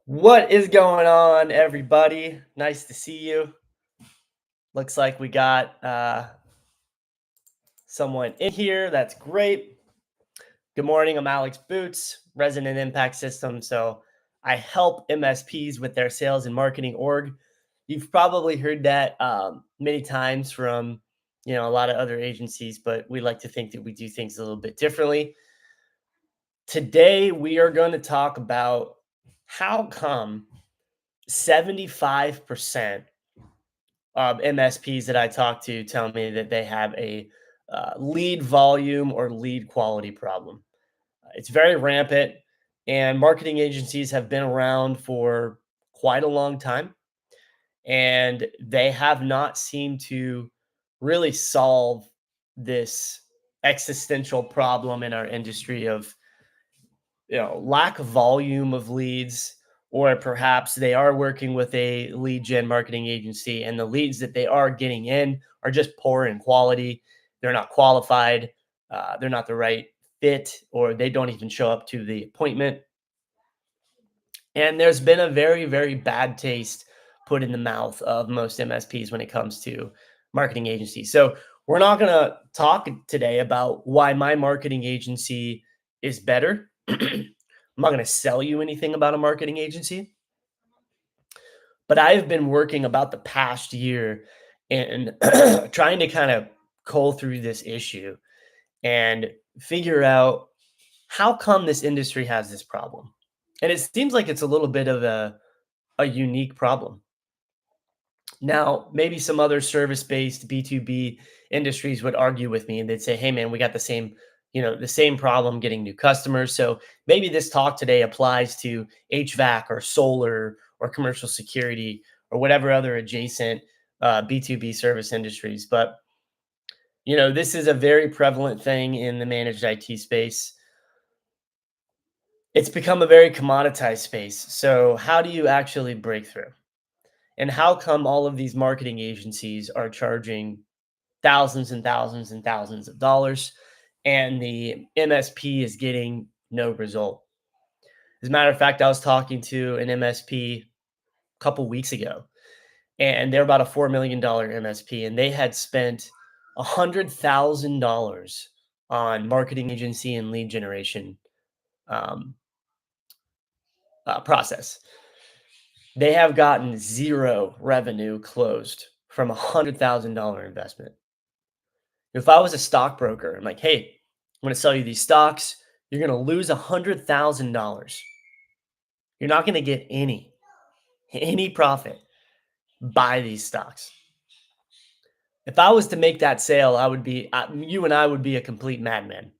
What is going on, everybody? Nice to see you. Looks like we got someone in here. That's great. Good morning. I'm Alex Boots, Resident Impact System. So I help MSPs with their sales and marketing org. You've probably heard that many times from a lot of other agencies, but we like to think that we do things a little bit differently. Today we are going to talk about how come 75% MSPs that I talk to tell me that they have a lead volume or lead quality problem. It's very rampant, and marketing agencies have been around for quite a long time, and they have not seemed to really solve this existential problem in our industry of lack of volume of leads, or perhaps they are working with a lead gen marketing agency and the leads that they are getting in are just poor in quality. They're not qualified, they're not the right fit, or they don't even show up to the appointment. And there's been a very, very bad taste put in the mouth of most MSPs when it comes to marketing agencies. So we're not going to talk today about why my marketing agency is better. I'm not going to sell you anything about a marketing agency, but I've been working about the past year and trying to kind of cull through this issue and figure out how come this industry has this problem. And it seems like it's a little bit of a unique problem. Now, maybe some other service-based B2B industries would argue with me and they'd say, "Hey man, we got the same problem getting new customers." So maybe this talk today applies to HVAC or solar or commercial security or whatever other adjacent B2B service industries. But this is a very prevalent thing in the managed IT space. It's become a very commoditized space. So how do you actually break through? And how come all of these marketing agencies are charging thousands and thousands and thousands of dollars and the MSP is getting no result? As a matter of fact, I was talking to an MSP a couple weeks ago, and they're about a $4 million MSP, and they had spent $100,000 on marketing agency and lead generation um, process. They have gotten zero revenue closed from $100,000 investment. If I was a stockbroker, I'm like, "Hey, I'm going to sell you these stocks. You're going to lose $100,000. You're not going to get any profit. Buy these stocks." If I was to make that sale, you and I would be a complete madman.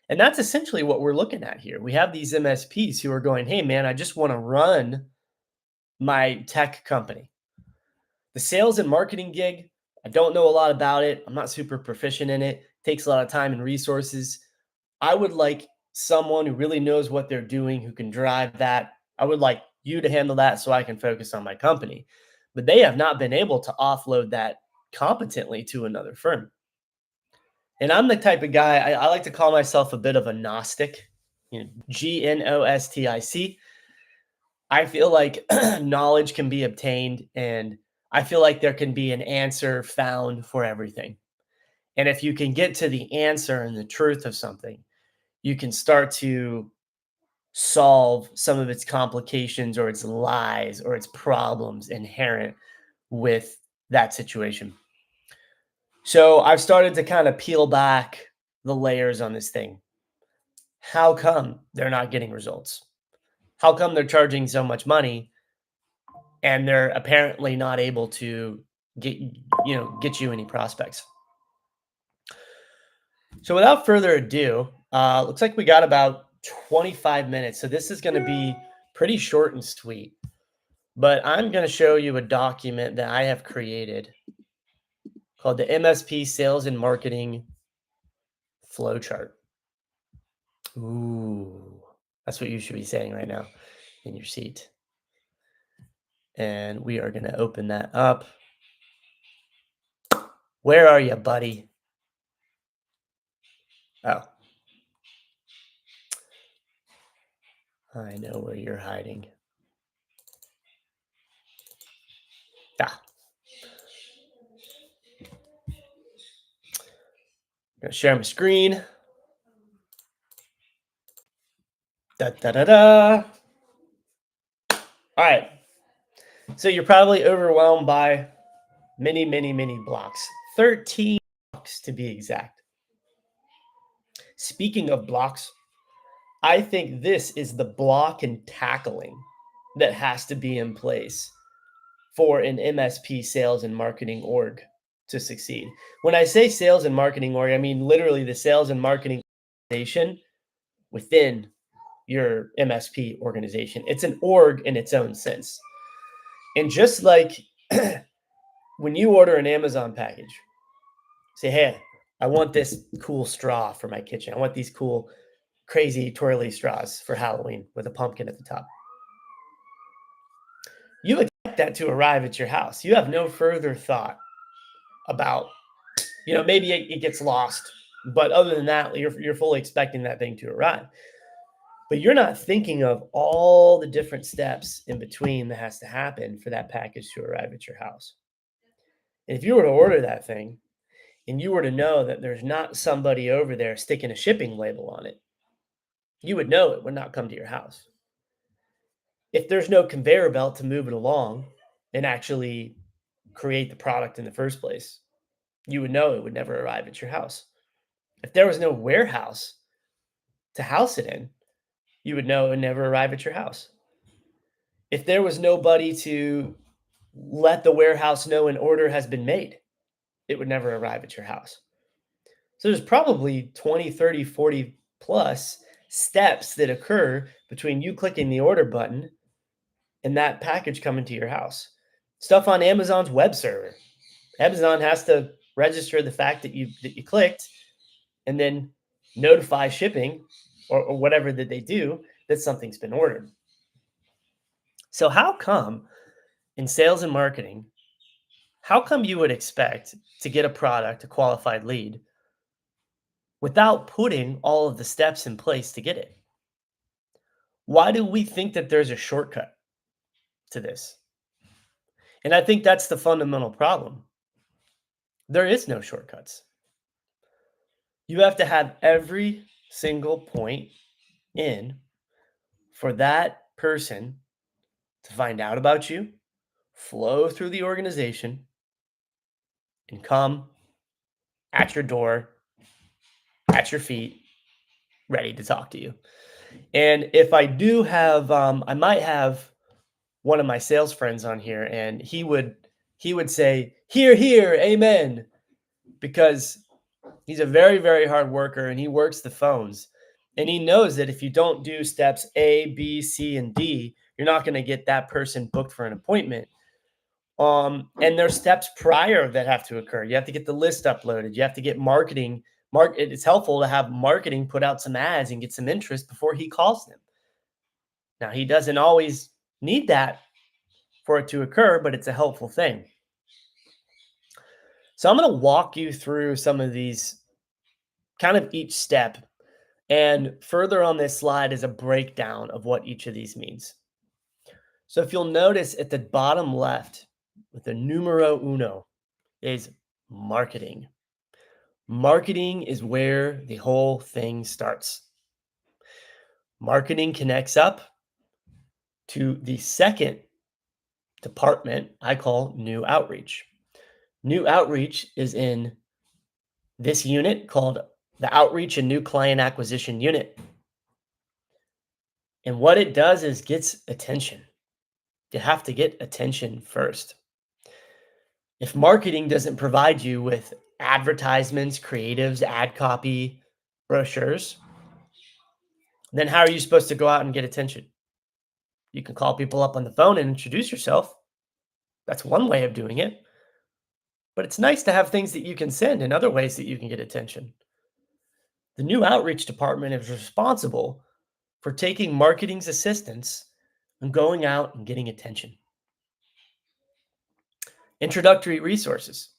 And that's essentially what we're looking at here. We have these MSPs who are going, "Hey, man, I just want to run my tech company. The sales and marketing gig, I don't know a lot about it. I'm not super proficient in it. Takes a lot of time and resources. I would like someone who really knows what they're doing, who can drive that. I would like you to handle that so I can focus on my company." But they have not been able to offload that competently to another firm. And I'm the type of guy, I like to call myself a bit of a Gnostic, Gnostic. I feel like knowledge can be obtained, and I feel like there can be an answer found for everything. And if you can get to the answer and the truth of something, you can start to solve some of its complications or its lies or its problems inherent with that situation. So I've started to kind of peel back the layers on this thing. How come they're not getting results? How come they're charging so much money and they're apparently not able to get you any prospects? So without further ado, looks like we got about 25 minutes. So this is going to be pretty short and sweet, but I'm going to show you a document that I have created called the MSP Sales and Marketing Flowchart. Ooh, that's what you should be saying right now in your seat. And we are going to open that up. Where are you, buddy? Oh, I know where you're hiding. gonna share my screen. Da da da da. All right. So you're probably overwhelmed by many, many, many blocks. 13 blocks to be exact. Speaking of blocks, I think this is the block and tackling that has to be in place for an MSP sales and marketing org to succeed. When I say sales and marketing org, I mean literally the sales and marketing organization within your MSP organization. It's an org in its own sense. And just like when you order an Amazon package, say, hey, I want this cool straw for my kitchen. I want these cool, crazy twirly straws for Halloween with a pumpkin at the top. You expect that to arrive at your house. You have no further thought about, maybe it gets lost. But other than that, you're fully expecting that thing to arrive. But you're not thinking of all the different steps in between that has to happen for that package to arrive at your house. And if you were to order that thing and you were to know that there's not somebody over there sticking a shipping label on it, you would know it would not come to your house. If there's no conveyor belt to move it along and actually create the product in the first place, you would know it would never arrive at your house. If there was no warehouse to house it in, you would know it would never arrive at your house. If there was nobody to let the warehouse know an order has been made, it would never arrive at your house. So there's probably 20, 30, 40 plus steps that occur between you clicking the order button and that package coming to your house. Stuff on Amazon's web server. Amazon has to register the fact that you clicked and then notify shipping or whatever that they do that something's been ordered. So how come in sales and marketing, how come you would expect to get a product, a qualified lead, without putting all of the steps in place to get it? Why do we think that there's a shortcut to this? And I think that's the fundamental problem. There is no shortcuts. You have to have every single point in for that person to find out about you, flow through the organization, and come at your door, at your feet, ready to talk to you. And if I do have, I might have one of my sales friends on here, and he would say, "Hear, hear, amen," because he's a very, very hard worker, and he works the phones, and he knows that if you don't do steps A, B, C, and D, you're not going to get that person booked for an appointment. And there's steps prior that have to occur. You have to get the list uploaded. You have to get marketing. It's helpful to have marketing put out some ads and get some interest before he calls them. Now, he doesn't always need that for it to occur, but it's a helpful thing. So I'm going to walk you through some of these, kind of each step. And further on this slide is a breakdown of what each of these means. So if you'll notice at the bottom left, with the numero uno, is marketing. Marketing is where the whole thing starts. Marketing connects up to the second department I call new outreach. New outreach is in this unit called the Outreach and New Client Acquisition Unit. And what it does is gets attention. You have to get attention first. If marketing doesn't provide you with advertisements, creatives, ad copy, brochures, then how are you supposed to go out and get attention? You can call people up on the phone and introduce yourself. That's one way of doing it. But it's nice to have things that you can send and other ways that you can get attention. The new outreach department is responsible for taking marketing's assistance and going out and getting attention. Introductory resources.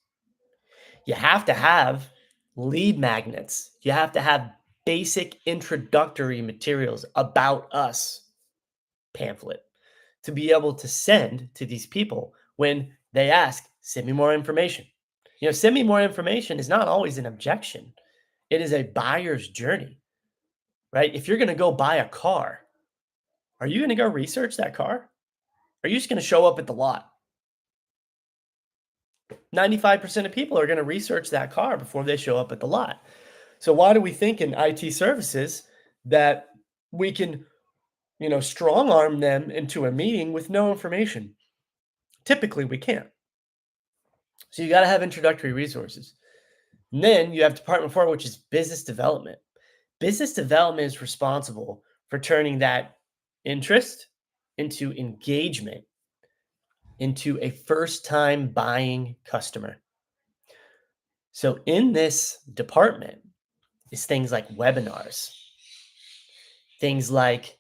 You have to have lead magnets. You have to have basic introductory materials about us pamphlet to be able to send to these people when they ask, send me more information. Send me more information is not always an objection. It is a buyer's journey, right? If you're going to go buy a car, are you going to go research that car? Are you just going to show up at the lot? 95% of people are going to research that car before they show up at the lot. So why do we think in IT services that we can, strong arm them into a meeting with no information? Typically, we can't. So you got to have introductory resources. And then you have Department 4, which is business development. Business development is responsible for turning that interest into engagement, into a first-time buying customer. So in this department is things like webinars, things like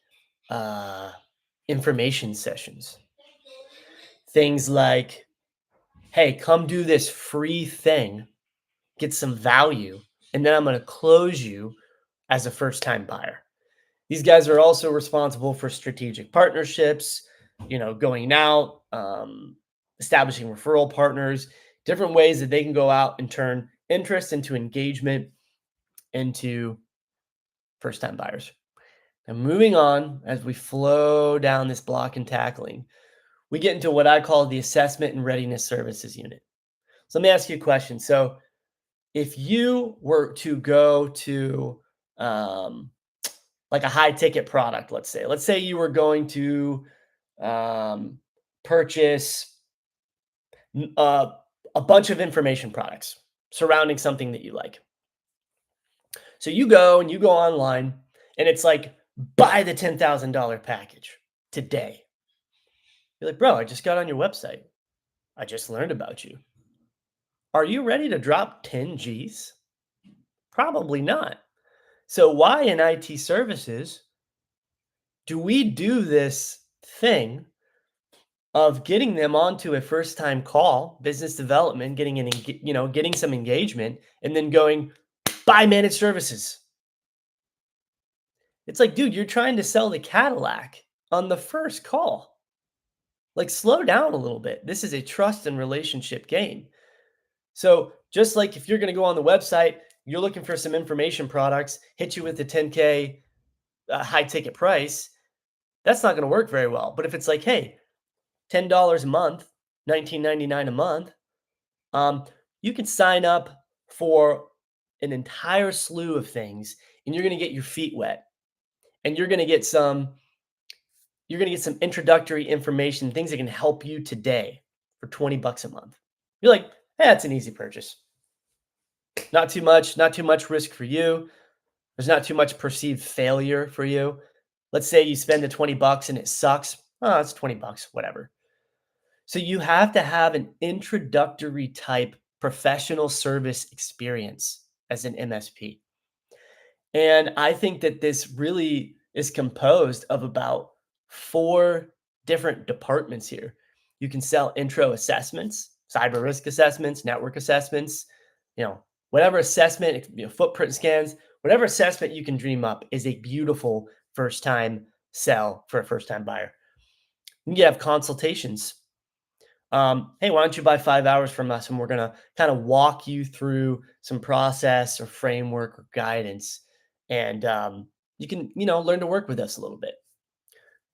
information sessions, things like, hey, come do this free thing, get some value, and then I'm going to close you as a first-time buyer. These guys are also responsible for strategic partnerships, going out, establishing referral partners, different ways that they can go out and turn interest into engagement into first-time buyers. Now, moving on, as we flow down this block and tackling, we get into what I call the assessment and readiness services unit. So let me ask you a question. So if you were to go to like a high ticket product, let's say you were going to purchase a bunch of information products surrounding something that you like. So you go online and it's like, buy the $10,000 package today. You're like, bro, I just got on your website. I just learned about you. Are you ready to drop 10 G's? Probably not. So why in IT services do we do this thing of getting them onto a first-time call, business development, getting some engagement, and then going, buy managed services? It's like, dude, you're trying to sell the Cadillac on the first call. Like, slow down a little bit. This is a trust and relationship game. So just like if you're going to go on the website, you're looking for some information products, hit you with the 10K high ticket price, that's not going to work very well. But if it's like, hey, $10 a month, $19.99 a month, you can sign up for an entire slew of things, and you're going to get your feet wet, and you're going to get some introductory information, things that can help you today for $20 a month. You're like, hey, that's an easy purchase. Not too much risk for you. There's not too much perceived failure for you. Let's say you spend the $20 and it sucks. Oh, it's $20, whatever. So you have to have an introductory type professional service experience as an MSP. And I think that this really is composed of about 4 different departments here. You can sell intro assessments, cyber risk assessments, network assessments, whatever assessment, footprint scans, whatever assessment you can dream up is a beautiful first time sell for a first time buyer. You have consultations. Hey, why don't you buy 5 hours from us and we're going to kind of walk you through some process or framework or guidance. And you can, learn to work with us a little bit.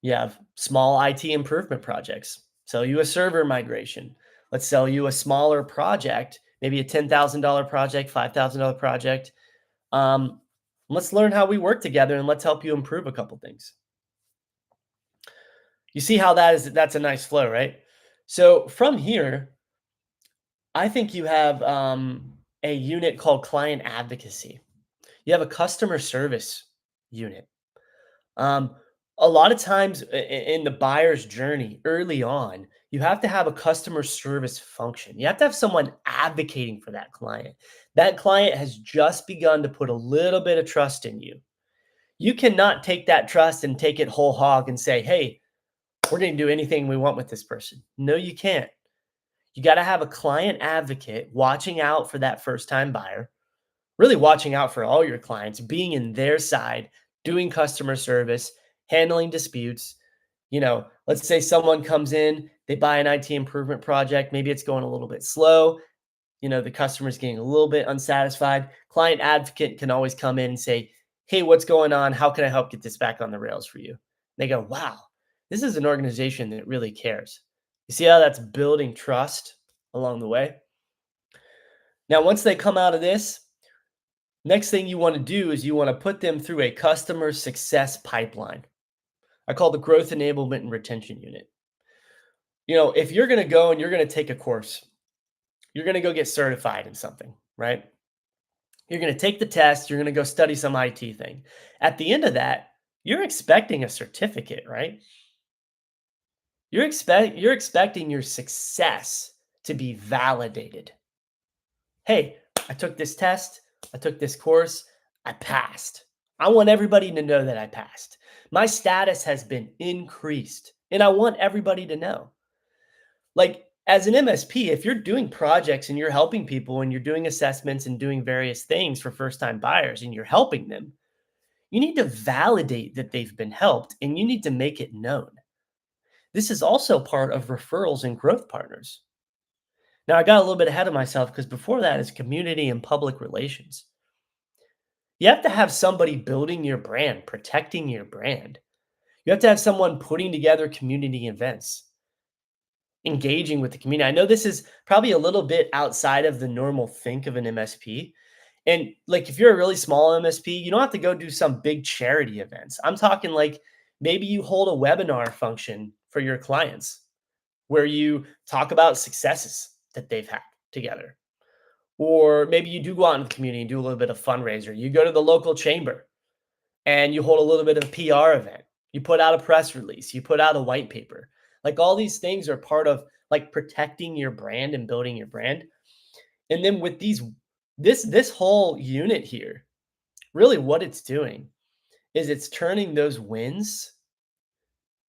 You have small IT improvement projects. Sell you a server migration. Let's sell you a smaller project, maybe a $10,000 project, $5,000 project. Let's learn how we work together and let's help you improve a couple things. You see how that's a nice flow, right? So from here, I think you have a unit called client advocacy. You have a customer service unit. A lot of times in the buyer's journey early on, you have to have a customer service function. You have to have someone advocating for that client. That client has just begun to put a little bit of trust in you. You cannot take that trust and take it whole hog and say, hey, we're going to do anything we want with this person. No, you can't. You got to have a client advocate watching out for that first-time buyer, really watching out for all your clients, being in their side, doing customer service, handling disputes. Let's say someone comes in, they buy an IT improvement project. Maybe it's going a little bit slow. the customer's getting a little bit unsatisfied, client advocate can always come in and say, "Hey, what's going on? How can I help get this back on the rails for you?" They go, "Wow, this is an organization that really cares." You see how that's building trust along the way? Now, once they come out of this, next thing you want to do is you want to put them through a customer success pipeline. I call the growth enablement and retention unit. If you're going to go and you're going to take a course, you're going to go get certified in something, right? You're going to take the test, you're going to go study some IT thing. At the end of that, you're expecting a certificate, right? You're expecting your success to be validated. Hey, I took this test, I took this course, I passed. I want everybody to know that I passed. My status has been increased, and I want everybody to know. Like, as an MSP, if you're doing projects and you're helping people and you're doing assessments and doing various things for first time buyers and you're helping them, you need to validate that they've been helped and you need to make it known. This is also part of referrals and growth partners. Now, I got a little bit ahead of myself because before that is community and public relations. You have to have somebody building your brand, protecting your brand. You have to have someone putting together community events, engaging with the community. I know this is probably a little bit outside of the normal think of an MSP. And like if you're a really small MSP, you don't have to go do some big charity events. I'm talking like maybe you hold a webinar function for your clients where you talk about successes that they've had together. Or maybe you do go out in the community and do a little bit of fundraiser. You go to the local chamber and you hold a little bit of a PR event. You put out a press release, you put out a white paper. Like all these things are part of like protecting your brand and building your brand. And then with this whole unit here, really what it's doing is it's turning those wins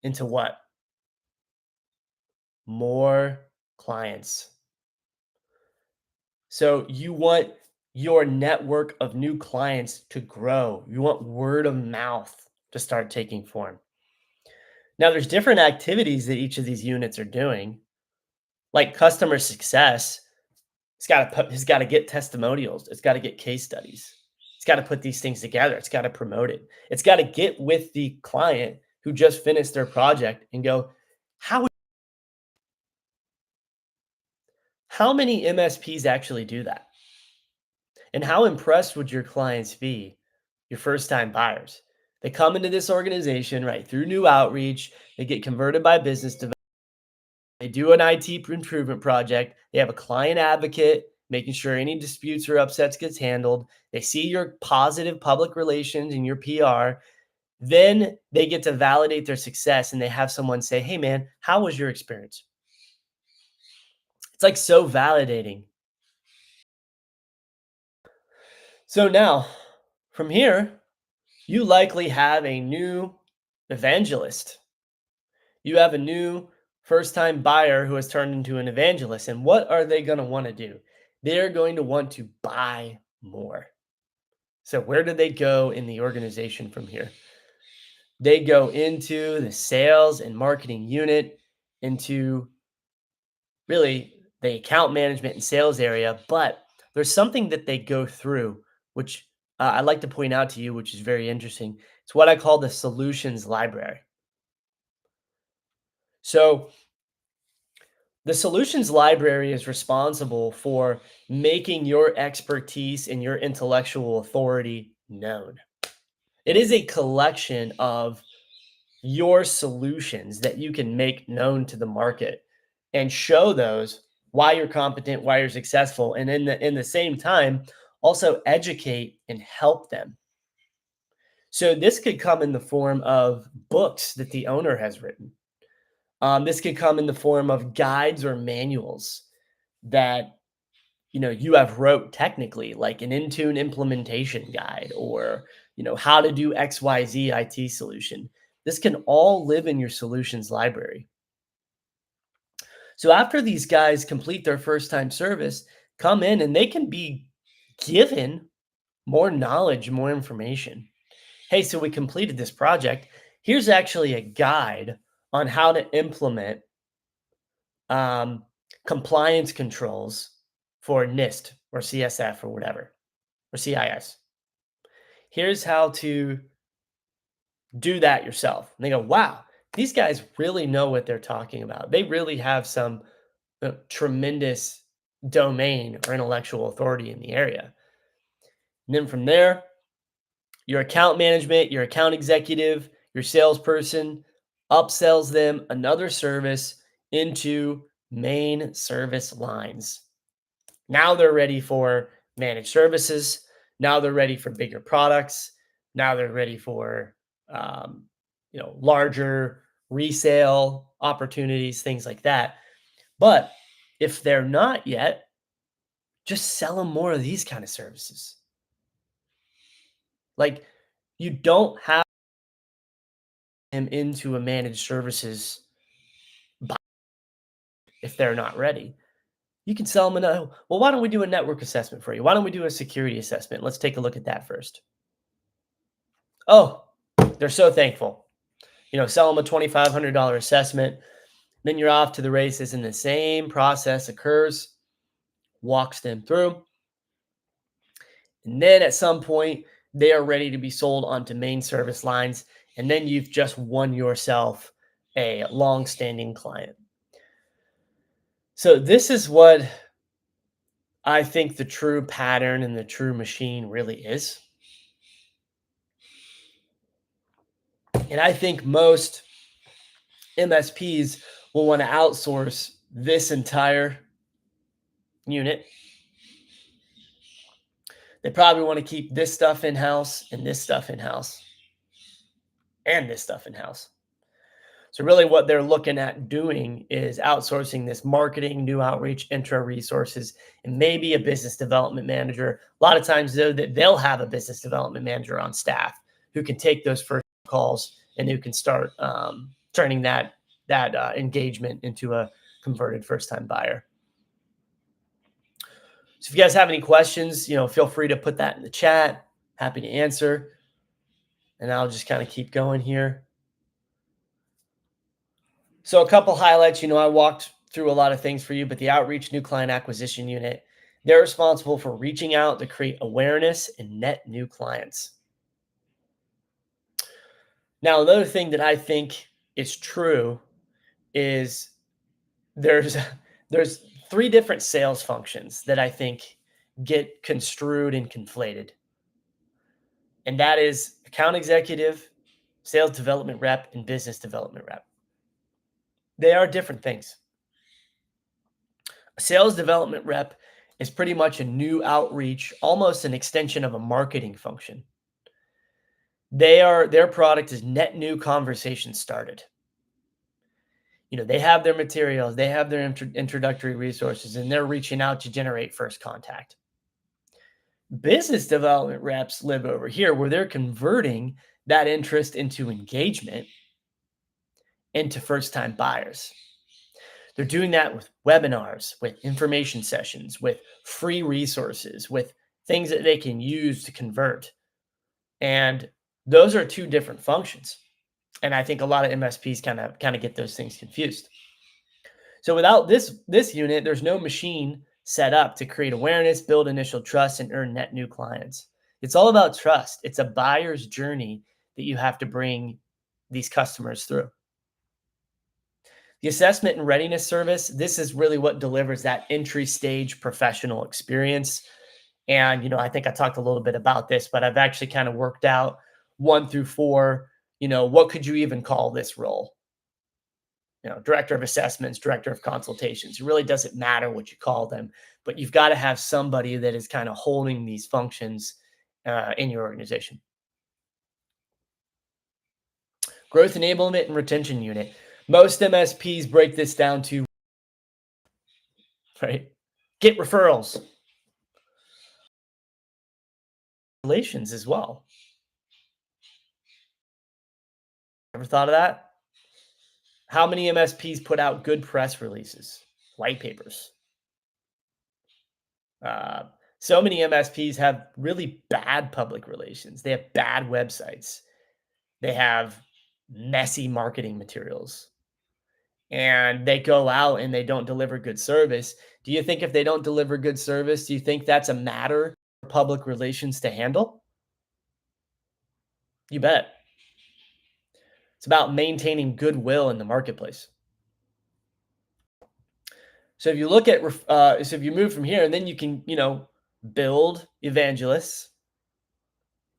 into what? More clients. So you want your network of new clients to grow. You want word of mouth to start taking form. Now, there's different activities that each of these units are doing, like customer success. It's got to get testimonials. It's got to get case studies. It's got to put these things together. It's got to promote it. It's got to get with the client who just finished their project and go, how how many MSPs actually do that? And how impressed would your clients be, your first time buyers? They come into this organization, right, through new outreach, they get converted by business development, they do an IT improvement project, they have a client advocate, making sure any disputes or upsets gets handled. They see your positive public relations and your PR. Then they get to validate their success and they have someone say, "Hey man, how was your experience?" It's like so validating. So now, from here, you likely have a new evangelist. You have a new first time buyer who has turned into an evangelist. And what are they going to want to do? They're going to want to buy more. So, where do they go in the organization from here? They go into the sales and marketing unit, into really the account management and sales area. But there's something that they go through, which I'd like to point out to you, which is very interesting. It's what I call the solutions library. So, the solutions library is responsible for making your expertise and your intellectual authority known. It is a collection of your solutions that you can make known to the market and show those why you're competent, why you're successful, and in the same time also educate and help them. So this could come in the form of books that the owner has written. This could come in the form of guides or manuals that you have wrote technically, like an Intune implementation guide or how to do XYZ IT solution. This can all live in your solutions library. So after these guys complete their first time service, come in and they can be given more knowledge, more information. Hey, so we completed this project. Here's actually a guide on how to implement um, compliance controls for NIST or CSF or whatever, or CIS. Here's how to do that yourself. And they go, wow, these guys really know what they're talking about. They really have some tremendous domain or intellectual authority in the area. And then from there, your account management, your account executive, your salesperson upsells them another service into main service lines. Now they're ready for managed services. Now they're ready for bigger products. Now they're ready for larger resale opportunities, things like that. But if they're not yet, just sell them more of these kind of services. Like you don't have them into a managed services if they're not ready. You can sell them another. Well, why don't we do a network assessment for you? Why don't we do a security assessment? Let's take a look at that first. Oh, they're so thankful. Sell them a $2,500 assessment. Then you're off to the races, and the same process occurs, walks them through. And then at some point, they are ready to be sold onto main service lines. And then you've just won yourself a long-standing client. So this is what I think the true pattern and the true machine really is. And I think most MSPs will want to outsource this entire unit. They probably want to keep this stuff in-house and this stuff in-house and this stuff in-house. So really what they're looking at doing is outsourcing this marketing, new outreach, intro resources, and maybe a business development manager. A lot of times though, that they'll have a business development manager on staff who can take those first calls and who can start turning that engagement into a converted first-time buyer. So if you guys have any questions, feel free to put that in the chat. Happy to answer. And I'll just kind of keep going here. So a couple highlights, I walked through a lot of things for you, but the outreach new client acquisition unit, they're responsible for reaching out to create awareness and net new clients. Now, another thing that I think is true is there's three different sales functions that I think get construed and conflated. And that is account executive, sales development rep, and business development rep. They are different things. A sales development rep is pretty much a new outreach, almost an extension of a marketing function. Their product is net new conversations started. They have their materials, they have their introductory resources, and they're reaching out to generate first contact. Business development reps live over here where they're converting that interest into engagement, into first-time buyers. They're doing that with webinars, with information sessions, with free resources, with things that they can use to convert. And those are two different functions. And I think a lot of MSPs kind of get those things confused. So without this unit, there's no machine set up to create awareness, build initial trust, and earn net new clients. It's all about trust. It's a buyer's journey that you have to bring these customers through. The assessment and readiness service, this is really what delivers that entry stage professional experience. And, I think I talked a little bit about this, but I've actually kind of worked out 1 through 4, what could you even call this role? Director of assessments, director of consultations. It really doesn't matter what you call them, but you've got to have somebody that is kind of holding these functions in your organization. Growth enablement and retention unit. Most MSPs break this down to, right? Get referrals. Relations as well. Ever thought of that? How many MSPs put out good press releases, white papers? So many MSPs have really bad public relations. They have bad websites. They have messy marketing materials. and they go out and they don't deliver good service, do you think if they don't deliver good service, do you think that's a matter for public relations to handle? You bet. It's about maintaining goodwill in the marketplace. So if you look at, so if you move from here, and then you can, build evangelists,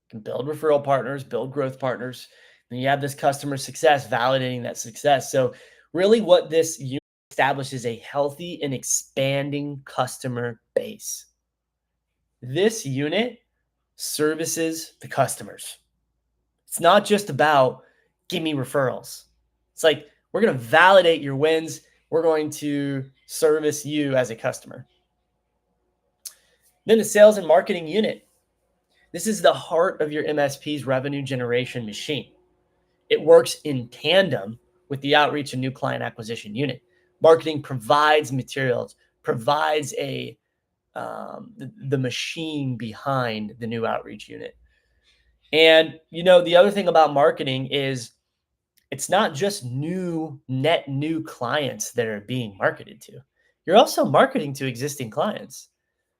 you can build referral partners, build growth partners, and you have this customer success validating that success. So really, what this unit establishes a healthy and expanding customer base. This unit services the customers. It's not just about give me referrals. It's like we're going to validate your wins. We're going to service you as a customer. Then the sales and marketing unit. This is the heart of your MSP's revenue generation machine. It works in tandem with the outreach and new client acquisition unit. Marketing provides materials, provides the machine behind the new outreach unit. And the other thing about marketing is it's not just net new clients that are being marketed to. You're also marketing to existing clients.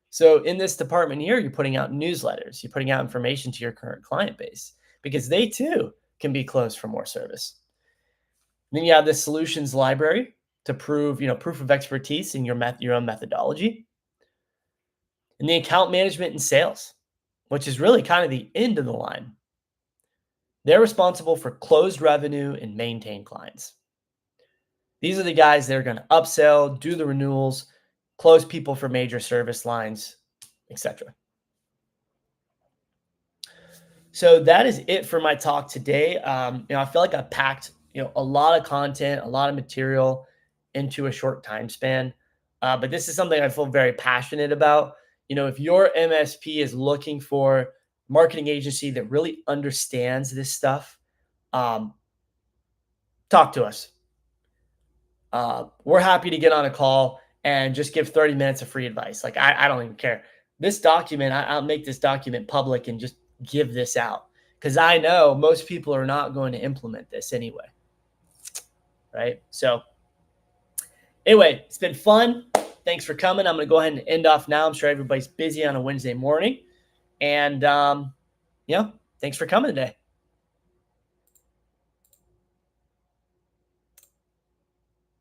So in this department here, you're putting out newsletters, you're putting out information to your current client base because they too can be closed for more service. And then you have the solutions library to prove, proof of expertise in your own methodology. And the account management and sales, which is really kind of the end of the line. They're responsible for closed revenue and maintain clients. These are the guys that are going to upsell, do the renewals, close people for major service lines, etc. So that is it for my talk today. I feel like I packed, a lot of content, a lot of material into a short time span. But this is something I feel very passionate about. If your MSP is looking for marketing agency that really understands this stuff, talk to us. We're happy to get on a call and just give 30 minutes of free advice. Like I don't even care. This document, I'll make this document public and just give this out because I know most people are not going to implement this anyway. Right. So anyway, it's been fun. Thanks for coming. I'm going to go ahead and end off now. I'm sure everybody's busy on a Wednesday morning. And, thanks for coming today.